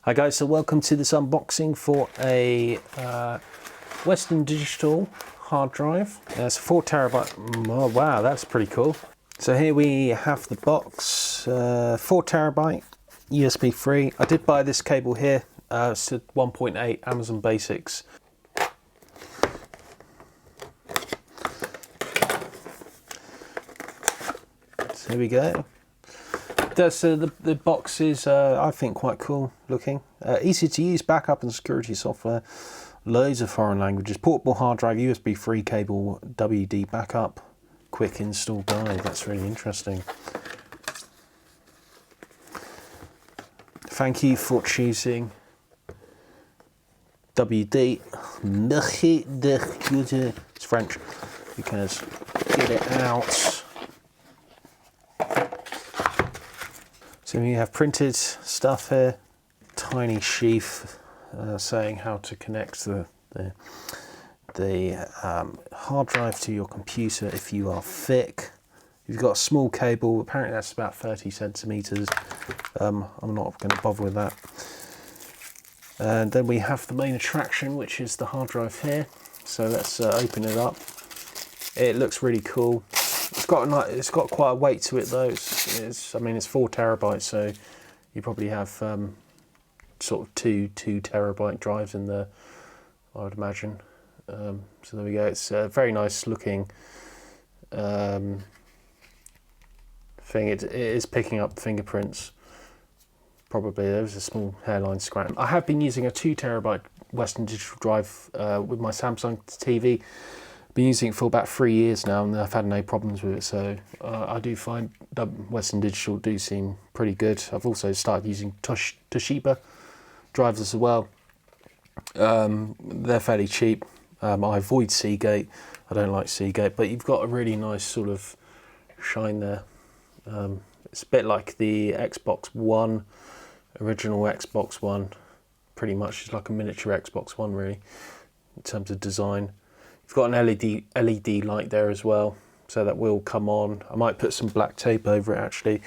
Hi guys, so welcome to this unboxing for a Western Digital hard drive. It's a 4 terabyte. Oh wow, that's pretty cool. So here we have the box, 4 terabyte, USB free. I did buy this cable here, it's a 1.8 Amazon Basics. So here we go. The box is, I think, quite cool looking. Easy to use, backup and security software, loads of foreign languages, portable hard drive, USB free cable, WD backup, quick install guide. That's really interesting. Thank you for choosing WD. It's French because get it out. So we have printed stuff here, tiny sheath saying how to connect the hard drive to your computer if you are thick. You've got a small cable, apparently that's about 30 centimeters. I'm not going to bother with that. And then we have the main attraction, which is the hard drive here. So let's open it up. It looks really cool. It's got quite a weight to it though. I mean, it's 4 terabytes, so you probably have sort of two terabyte drives in there, I would imagine. So there we go. It's a very nice looking thing. It is picking up fingerprints. Probably there was a small hairline scratch. I have been using a 2 terabyte Western Digital drive with my Samsung TV. Been using it for about 3 years now, and I've had no problems with it. So I do find that Western Digital do seem pretty good. I've also started using Toshiba drives as well. They're fairly cheap. I avoid Seagate. I don't like Seagate, but you've got a really nice sort of shine there. It's a bit like the Xbox One, original Xbox One. Pretty much, it's like a miniature Xbox One, really, in terms of design. You've got an LED light there as well, so that will come on. I might put some black tape over it actually.